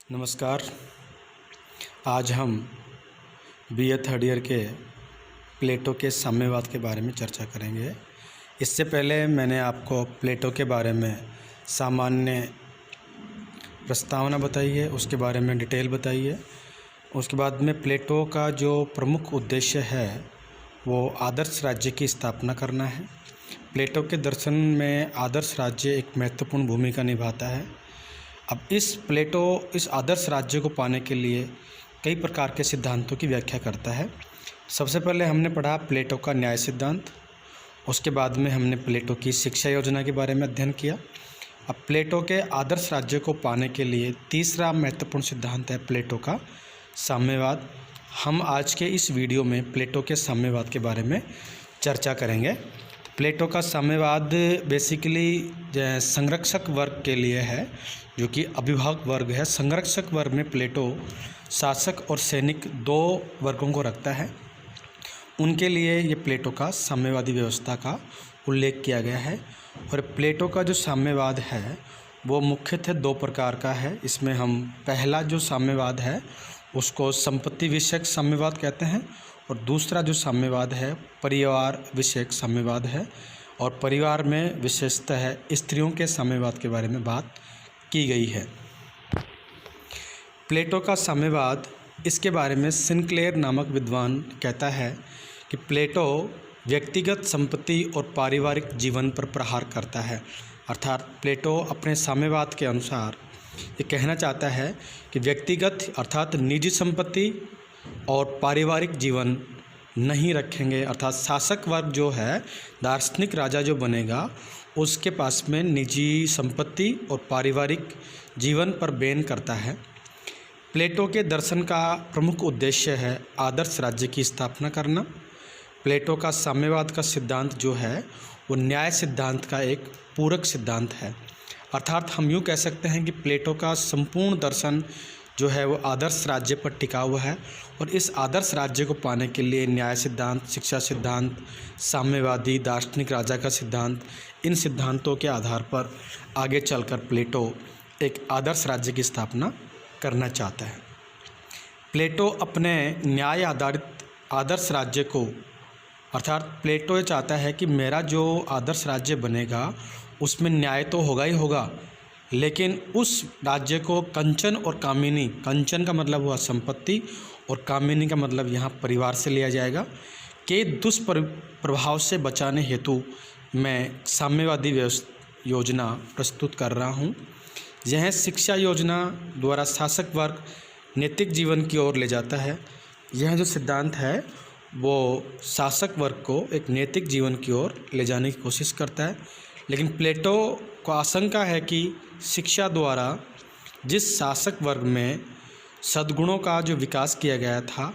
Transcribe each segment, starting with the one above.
नमस्कार। आज हम बीए थर्ड ईयर के प्लेटो के साम्यवाद के बारे में चर्चा करेंगे। इससे पहले मैंने आपको प्लेटो के बारे में सामान्य प्रस्तावना बताई है, उसके बारे में डिटेल बताई है। उसके बाद में प्लेटो का जो प्रमुख उद्देश्य है वो आदर्श राज्य की स्थापना करना है। प्लेटो के दर्शन में आदर्श राज्य एक महत्वपूर्ण भूमिका निभाता है। अब इस आदर्श राज्य को पाने के लिए कई प्रकार के सिद्धांतों की व्याख्या करता है। सबसे पहले हमने पढ़ा प्लेटो का न्याय सिद्धांत, उसके बाद में हमने प्लेटो की शिक्षा योजना के बारे में अध्ययन किया। अब प्लेटो के आदर्श राज्य को पाने के लिए तीसरा महत्वपूर्ण सिद्धांत है प्लेटो का साम्यवाद। हम आज के इस वीडियो में प्लेटो के साम्यवाद के बारे में चर्चा करेंगे। प्लेटो का साम्यवाद बेसिकली संरक्षक वर्ग के लिए है, जो कि अभिभावक वर्ग है। संरक्षक वर्ग में प्लेटो शासक और सैनिक दो वर्गों को रखता है। उनके लिए ये प्लेटो का साम्यवादी व्यवस्था का उल्लेख किया गया है। और प्लेटो का जो साम्यवाद है वो मुख्यतः दो प्रकार का है। इसमें हम पहला जो साम्यवाद है उसको संपत्ति विषयक साम्यवाद कहते हैं, और दूसरा जो साम्यवाद है परिवार विषयक साम्यवाद है। और परिवार में विशेषतः स्त्रियों के साम्यवाद के बारे में बात की गई है। प्लेटो का साम्यवाद, इसके बारे में सिनक्लेयर नामक विद्वान कहता है कि प्लेटो व्यक्तिगत संपत्ति और पारिवारिक जीवन पर प्रहार करता है। अर्थात प्लेटो अपने साम्यवाद के अनुसार ये कहना चाहता है कि व्यक्तिगत अर्थात निजी संपत्ति और पारिवारिक जीवन नहीं रखेंगे। अर्थात शासक वर्ग जो है, दार्शनिक राजा जो बनेगा, उसके पास में निजी संपत्ति और पारिवारिक जीवन पर बैन करता है। प्लेटो के दर्शन का प्रमुख उद्देश्य है आदर्श राज्य की स्थापना करना। प्लेटो का साम्यवाद का सिद्धांत जो है वो न्याय सिद्धांत का एक पूरक सिद्धांत है। अर्थात हम यूँ कह सकते हैं कि प्लेटो का संपूर्ण दर्शन जो है वो आदर्श राज्य पर टिका हुआ है। और इस आदर्श राज्य को पाने के लिए न्याय सिद्धांत, शिक्षा सिद्धांत, साम्यवादी दार्शनिक राजा का सिद्धांत, इन सिद्धांतों के आधार पर आगे चलकर प्लेटो एक आदर्श राज्य की स्थापना करना चाहता है। प्लेटो अपने न्याय आधारित आदर्श राज्य को, अर्थात प्लेटो ये चाहता है कि मेरा जो आदर्श राज्य बनेगा उसमें न्याय तो होगा ही होगा, लेकिन उस राज्य को कंचन और कामिनी, कंचन का मतलब हुआ संपत्ति और कामिनी का मतलब यहाँ परिवार से लिया जाएगा, के दुष्प्रभाव से बचाने हेतु मैं साम्यवादी योजना प्रस्तुत कर रहा हूँ। यह शिक्षा योजना द्वारा शासक वर्ग नैतिक जीवन की ओर ले जाता है। यह जो सिद्धांत है वो शासक वर्ग को एक नैतिक जीवन की ओर ले जाने की कोशिश करता है। लेकिन प्लेटो को आशंका है कि शिक्षा द्वारा जिस शासक वर्ग में सद्गुणों का जो विकास किया गया था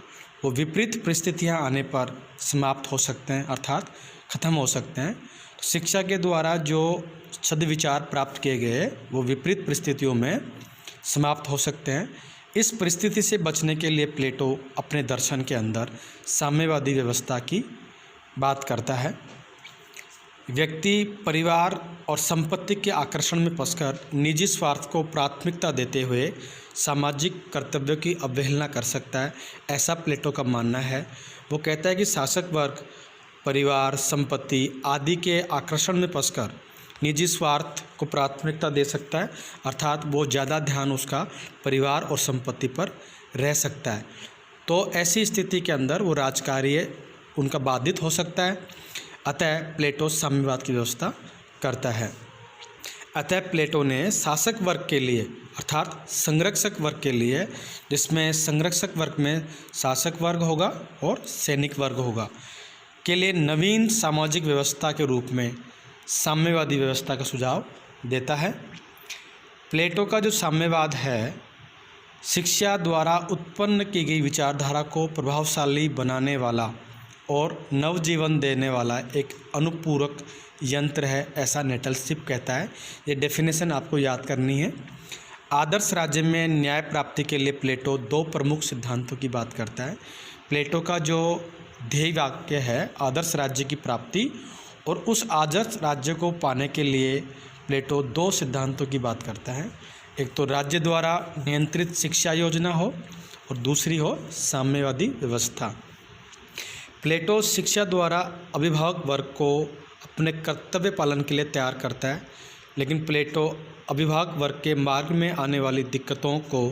वो विपरीत परिस्थितियां आने पर समाप्त हो सकते हैं, अर्थात ख़त्म हो सकते हैं। शिक्षा के द्वारा जो सद्विचार प्राप्त किए गए वो विपरीत परिस्थितियों में समाप्त हो सकते हैं। इस परिस्थिति से बचने के लिए प्लेटो अपने दर्शन के अंदर साम्यवादी व्यवस्था की बात करता है। व्यक्ति परिवार और संपत्ति के आकर्षण में फंसकर निजी स्वार्थ को प्राथमिकता देते हुए सामाजिक कर्तव्यों की अवहेलना कर सकता है, ऐसा प्लेटो का मानना है। वो कहता है कि शासक वर्ग परिवार, संपत्ति आदि के आकर्षण में फंसकर निजी स्वार्थ को प्राथमिकता दे सकता है, अर्थात वो ज़्यादा ध्यान उसका परिवार और संपत्ति पर रह सकता है। तो ऐसी स्थिति के अंदर वो राजकार्य उनका बाधित हो सकता है। अतः प्लेटो साम्यवाद की व्यवस्था करता है। अतः प्लेटो ने शासक वर्ग के लिए, अर्थात संरक्षक वर्ग के लिए, जिसमें संरक्षक वर्ग में शासक वर्ग होगा और सैनिक वर्ग होगा, के लिए नवीन सामाजिक व्यवस्था के रूप में साम्यवादी व्यवस्था का सुझाव देता है। प्लेटो का जो साम्यवाद है शिक्षा द्वारा उत्पन्न की गई विचारधारा को प्रभावशाली बनाने वाला और नवजीवन देने वाला एक अनुपूरक यंत्र है, ऐसा नेटलशिप कहता है। ये डेफिनेशन आपको याद करनी है। आदर्श राज्य में न्याय प्राप्ति के लिए प्लेटो दो प्रमुख सिद्धांतों की बात करता है। प्लेटो का जो ध्येय वाक्य है आदर्श राज्य की प्राप्ति, और उस आदर्श राज्य को पाने के लिए प्लेटो दो सिद्धांतों की बात करता है। एक तो राज्य द्वारा नियंत्रित शिक्षा योजना हो और दूसरी हो साम्यवादी व्यवस्था। प्लेटो शिक्षा द्वारा अभिभावक वर्ग को अपने कर्तव्य पालन के लिए तैयार करता है, लेकिन प्लेटो अभिभावक वर्ग के मार्ग में आने वाली दिक्कतों को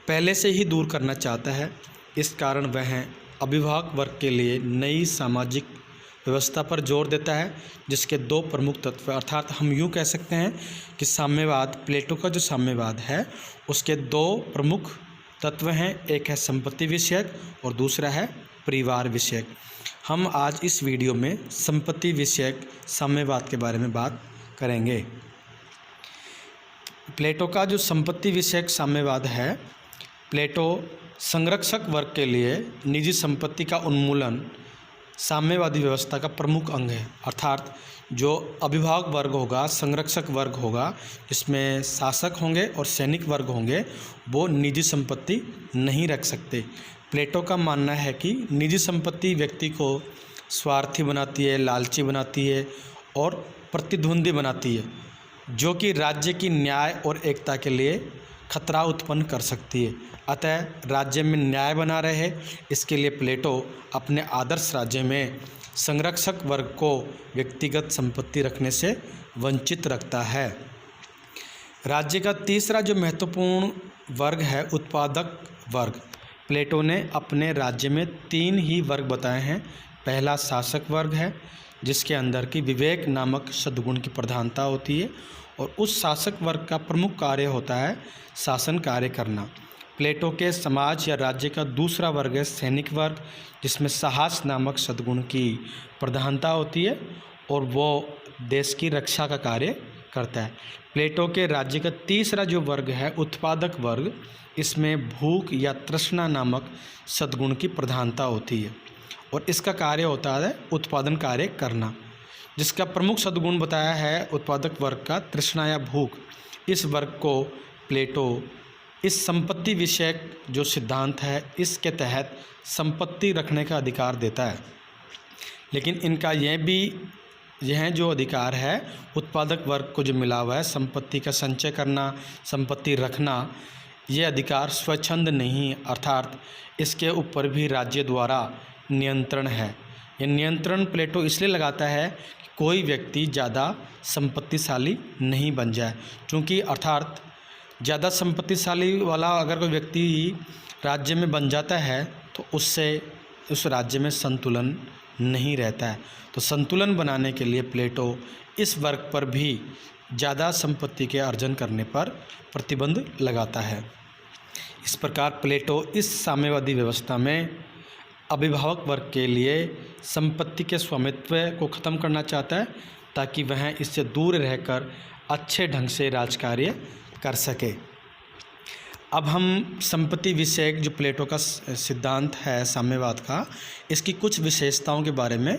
पहले से ही दूर करना चाहता है। इस कारण वह अभिभावक वर्ग के लिए नई सामाजिक व्यवस्था पर जोर देता है, जिसके दो प्रमुख तत्व, अर्थात हम यूँ कह सकते हैं कि साम्यवाद, प्लेटो का जो साम्यवाद है उसके दो प्रमुख तत्व हैं। एक है संपत्ति विषयक और दूसरा है परिवार विषयक। हम आज इस वीडियो में संपत्ति विषयक साम्यवाद के बारे में बात करेंगे। प्लेटो का जो संपत्ति विषयक साम्यवाद है, प्लेटो संरक्षक वर्ग के लिए निजी संपत्ति का उन्मूलन साम्यवादी व्यवस्था का प्रमुख अंग है। अर्थात जो अभिभावक वर्ग होगा, संरक्षक वर्ग होगा, जिसमें शासक होंगे और सैनिक वर्ग होंगे, वो निजी संपत्ति नहीं रख सकते। प्लेटो का मानना है कि निजी संपत्ति व्यक्ति को स्वार्थी बनाती है, लालची बनाती है और प्रतिद्वंदी बनाती है, जो कि राज्य की न्याय और एकता के लिए खतरा उत्पन्न कर सकती है। अतः राज्य में न्याय बना रहे, इसके लिए प्लेटो अपने आदर्श राज्य में संरक्षक वर्ग को व्यक्तिगत संपत्ति रखने से वंचित रखता है। राज्य का तीसरा जो महत्वपूर्ण वर्ग है उत्पादक वर्ग। प्लेटो ने अपने राज्य में 3 ही वर्ग बताए हैं। पहला शासक वर्ग है, जिसके अंदर की विवेक नामक सद्गुण की प्रधानता होती है और उस शासक वर्ग का प्रमुख कार्य होता है शासन कार्य करना। प्लेटो के समाज या राज्य का दूसरा वर्ग है सैनिक वर्ग, जिसमें साहस नामक सद्गुण की प्रधानता होती है और वो देश की रक्षा का कार्य करता है। प्लेटो के राज्य का तीसरा जो वर्ग है उत्पादक वर्ग, इसमें भूख या तृष्णा नामक सद्गुण की प्रधानता होती है और इसका कार्य होता है उत्पादन कार्य करना। जिसका प्रमुख सद्गुण बताया है उत्पादक वर्ग का तृष्णा या भूख। इस वर्ग को प्लेटो इस संपत्ति विषयक जो सिद्धांत है इसके तहत संपत्ति रखने का अधिकार देता है, लेकिन इनका यह जो अधिकार है उत्पादक वर्ग को जो मिला हुआ है संपत्ति का संचय करना, संपत्ति रखना, ये अधिकार स्वच्छंद नहीं, अर्थात इसके ऊपर भी राज्य द्वारा नियंत्रण है। ये नियंत्रण प्लेटो इसलिए लगाता है कि कोई व्यक्ति ज़्यादा संपत्तिशाली नहीं बन जाए, क्योंकि अर्थात ज़्यादा संपत्तिशाली वाला अगर कोई व्यक्ति राज्य में बन जाता है तो उससे उस राज्य में संतुलन नहीं रहता है। तो संतुलन बनाने के लिए प्लेटो इस वर्ग पर भी ज़्यादा संपत्ति के अर्जन करने पर प्रतिबंध लगाता है। इस प्रकार प्लेटो इस साम्यवादी व्यवस्था में अभिभावक वर्ग के लिए संपत्ति के स्वामित्व को ख़त्म करना चाहता है, ताकि वह इससे दूर रहकर अच्छे ढंग से राजकार्य कर सके। अब हम संपत्ति विषयक जो प्लेटो का सिद्धांत है साम्यवाद का, इसकी कुछ विशेषताओं के बारे में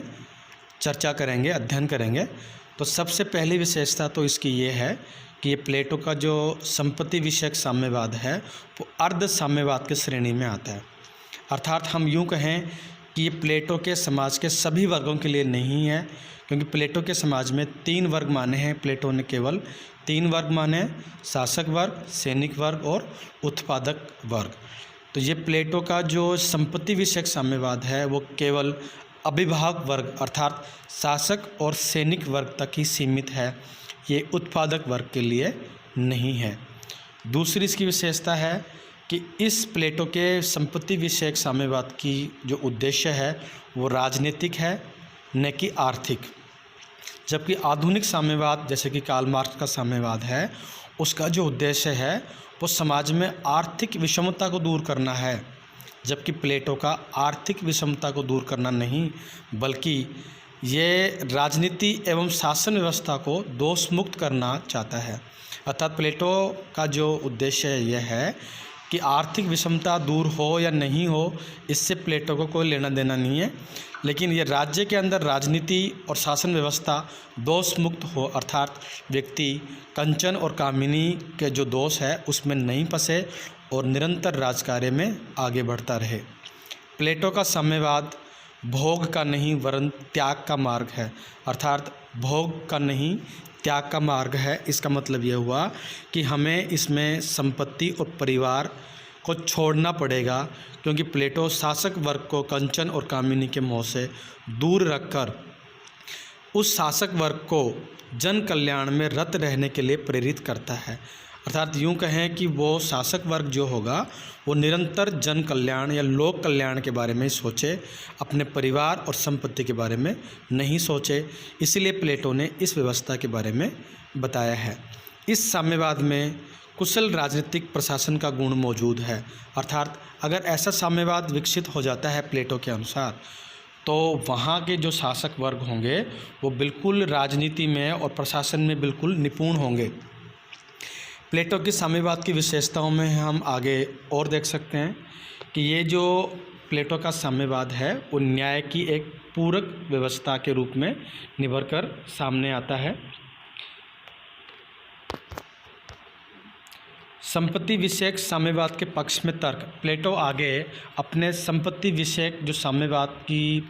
चर्चा करेंगे, अध्ययन करेंगे। तो सबसे पहली विशेषता तो इसकी ये है कि ये प्लेटो का जो संपत्ति विषयक साम्यवाद है वो अर्ध साम्यवाद की श्रेणी में आता है। अर्थात हम यूँ कहें कि ये प्लेटो के समाज के सभी वर्गों के लिए नहीं है, क्योंकि प्लेटो के समाज में 3 वर्ग माने हैं। प्लेटो ने केवल 3 वर्ग माने हैं, शासक वर्ग, सैनिक वर्ग और उत्पादक वर्ग। तो ये प्लेटो का जो संपत्ति विषयक साम्यवाद है वो केवल अभिभावक वर्ग अर्थात शासक और सैनिक वर्ग तक ही सीमित है, ये उत्पादक वर्ग के लिए नहीं है। दूसरी इसकी विशेषता है कि इस प्लेटो के संपत्ति विषयक साम्यवाद की जो उद्देश्य है वो राजनीतिक है, न कि आर्थिक। जबकि आधुनिक साम्यवाद जैसे कि कार्ल मार्क्स का साम्यवाद है, उसका जो उद्देश्य है वो समाज में आर्थिक विषमता को दूर करना है, जबकि प्लेटो का आर्थिक विषमता को दूर करना नहीं, बल्कि ये राजनीति एवं शासन व्यवस्था को दोष मुक्त करना चाहता है। अर्थात प्लेटो का जो उद्देश्य यह है कि आर्थिक विषमता दूर हो या नहीं हो, इससे प्लेटो को कोई लेना देना नहीं है, लेकिन ये राज्य के अंदर राजनीति और शासन व्यवस्था दोष मुक्त हो, अर्थात व्यक्ति कंचन और कामिनी के जो दोष है उसमें नहीं फंसे और निरंतर राजकार्य में आगे बढ़ता रहे। प्लेटो का साम्यवाद भोग का नहीं वरन त्याग का मार्ग है, अर्थात भोग का नहीं, त्याग का मार्ग है। इसका मतलब यह हुआ कि हमें इसमें संपत्ति और परिवार को छोड़ना पड़ेगा, क्योंकि प्लेटो शासक वर्ग को कंचन और कामिनी के मोह से दूर रखकर उस शासक वर्ग को जन कल्याण में रत रहने के लिए प्रेरित करता है। अर्थात यूँ कहें कि वो शासक वर्ग जो होगा वो निरंतर जन कल्याण या लोक कल्याण के बारे में सोचे, अपने परिवार और संपत्ति के बारे में नहीं सोचे। इसीलिए प्लेटो ने इस व्यवस्था के बारे में बताया है। इस साम्यवाद में कुशल राजनीतिक प्रशासन का गुण मौजूद है। अर्थात अगर ऐसा साम्यवाद विकसित हो जाता है प्लेटो के अनुसार, तो वहाँ के जो शासक वर्ग होंगे वो बिल्कुल राजनीति में और प्रशासन में बिल्कुल निपुण होंगे। प्लेटो की साम्यवाद की विशेषताओं में हम आगे और देख सकते हैं कि ये जो प्लेटो का साम्यवाद है वो न्याय की एक पूरक व्यवस्था के रूप में निभर कर सामने आता है। संपत्ति विषयक साम्यवाद के पक्ष में तर्क। प्लेटो आगे अपने संपत्ति विषयक जो साम्यवाद की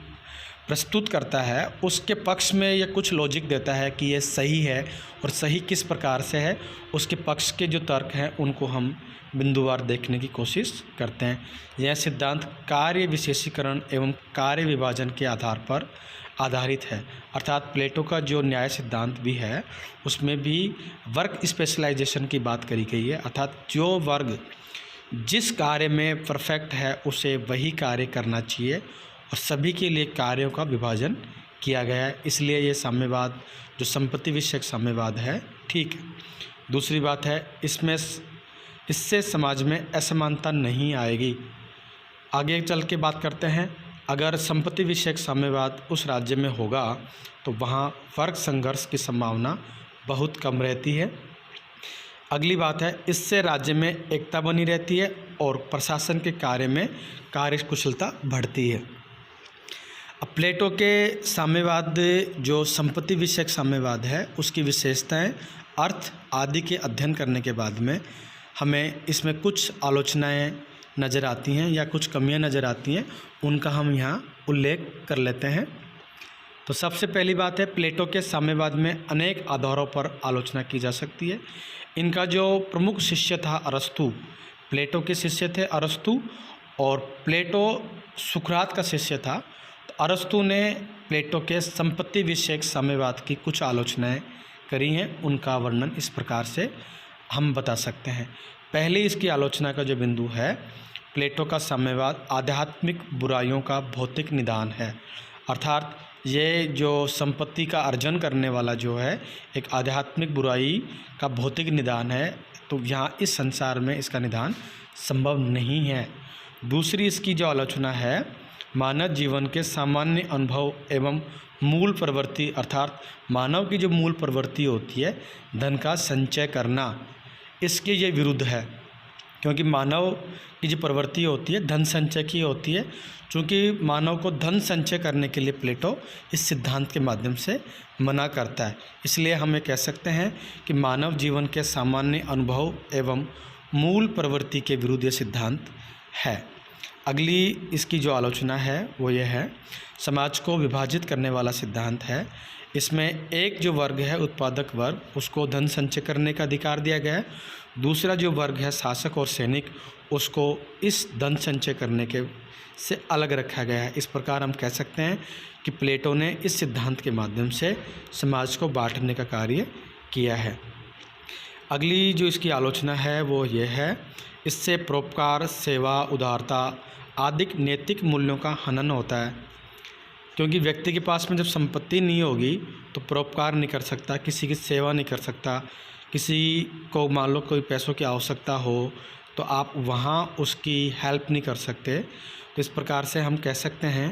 प्रस्तुत करता है उसके पक्ष में यह कुछ लॉजिक देता है कि ये सही है और सही किस प्रकार से है। उसके पक्ष के जो तर्क हैं उनको हम बिंदुवार देखने की कोशिश करते हैं। यह सिद्धांत कार्य विशेषीकरण एवं कार्य विभाजन के आधार पर आधारित है। अर्थात प्लेटो का जो न्याय सिद्धांत भी है उसमें भी वर्क स्पेशलाइजेशन की बात करी गई है। अर्थात जो वर्ग जिस कार्य में परफेक्ट है उसे वही कार्य करना चाहिए और सभी के लिए कार्यों का विभाजन किया गया है। इसलिए ये साम्यवाद जो संपत्ति विषयक साम्यवाद है ठीक है। दूसरी बात है इससे समाज में असमानता नहीं आएगी। आगे चल के बात करते हैं, अगर संपत्ति विषयक साम्यवाद उस राज्य में होगा तो वहाँ वर्ग संघर्ष की संभावना बहुत कम रहती है। अगली बात है, इससे राज्य में एकता बनी रहती है और प्रशासन के कार्य में कार्यकुशलता बढ़ती है। अब प्लेटो के साम्यवाद जो संपत्ति विषयक साम्यवाद है उसकी विशेषताएं, अर्थ आदि के अध्ययन करने के बाद में हमें इसमें कुछ आलोचनाएं नज़र आती हैं या कुछ कमियां नज़र आती हैं, उनका हम यहाँ उल्लेख कर लेते हैं। तो सबसे पहली बात है, प्लेटो के साम्यवाद में अनेक आधारों पर आलोचना की जा सकती है। इनका जो प्रमुख शिष्य था अरस्तु, प्लेटो के शिष्य थे अरस्तु, और प्लेटो सुकरात का शिष्य था। तो अरस्तु ने प्लेटो के संपत्ति विषयक साम्यवाद की कुछ आलोचनाएं करी हैं, उनका वर्णन इस प्रकार से हम बता सकते हैं। पहले इसकी आलोचना का जो बिंदु है, प्लेटो का साम्यवाद आध्यात्मिक बुराइयों का भौतिक निदान है। अर्थात ये जो संपत्ति का अर्जन करने वाला जो है एक आध्यात्मिक बुराई का भौतिक निदान है, तो यहाँ इस संसार में इसका निदान संभव नहीं है। दूसरी इसकी जो आलोचना है, मानव जीवन के सामान्य अनुभव एवं मूल प्रवृत्ति, अर्थात मानव की जो मूल प्रवृत्ति होती है धन का संचय करना, इसके ये विरुद्ध है। क्योंकि मानव की जो प्रवृत्ति होती है धन संचय की होती है। चूँकि मानव को धन संचय करने के लिए प्लेटो इस सिद्धांत के माध्यम से मना करता है, इसलिए हम ये कह सकते हैं कि मानव जीवन के सामान्य अनुभव एवं मूल प्रवृत्ति के विरुद्ध ये सिद्धांत है। अगली इसकी जो आलोचना है वो ये है, समाज को विभाजित करने वाला सिद्धांत है। इसमें एक जो वर्ग है उत्पादक वर्ग, उसको धन संचय करने का अधिकार दिया गया है। दूसरा जो वर्ग है शासक और सैनिक, उसको इस धन संचय करने के से अलग रखा गया है। इस प्रकार हम कह सकते हैं कि प्लेटो ने इस सिद्धांत के माध्यम से समाज को बांटने का कार्य किया है। अगली जो इसकी आलोचना है वो ये है, इससे परोपकार, सेवा, उदारता आदि नैतिक मूल्यों का हनन होता है। क्योंकि व्यक्ति के पास में जब संपत्ति नहीं होगी तो परोपकार नहीं कर सकता, किसी की सेवा नहीं कर सकता। किसी को मान लो कोई पैसों की आवश्यकता हो तो आप वहाँ उसकी हेल्प नहीं कर सकते। तो इस प्रकार से हम कह सकते हैं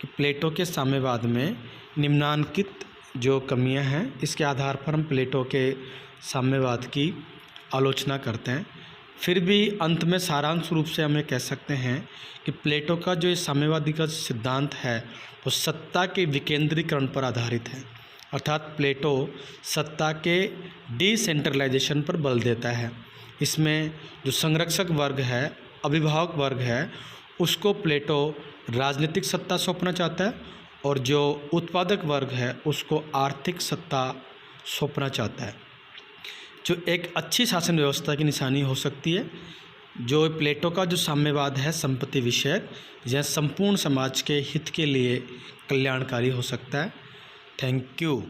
कि प्लेटो के साम्यवाद में निम्नांकित जो कमियां हैं इसके आधार पर हम प्लेटो के साम्यवाद की आलोचना करते हैं। फिर भी अंत में सारांश रूप से हमें कह सकते हैं कि प्लेटो का जो साम्यवादी का सिद्धांत है वो सत्ता के विकेंद्रीकरण पर आधारित है। अर्थात प्लेटो सत्ता के डिसेंट्रलाइजेशन पर बल देता है। इसमें जो संरक्षक वर्ग है, अभिभावक वर्ग है, उसको प्लेटो राजनीतिक सत्ता सौंपना चाहता है और जो उत्पादक वर्ग है उसको आर्थिक सत्ता सौंपना चाहता है, जो एक अच्छी शासन व्यवस्था की निशानी हो सकती है। जो प्लेटो का जो साम्यवाद है संपत्ति विषयक, यह संपूर्ण समाज के हित के लिए कल्याणकारी हो सकता है। Thank you.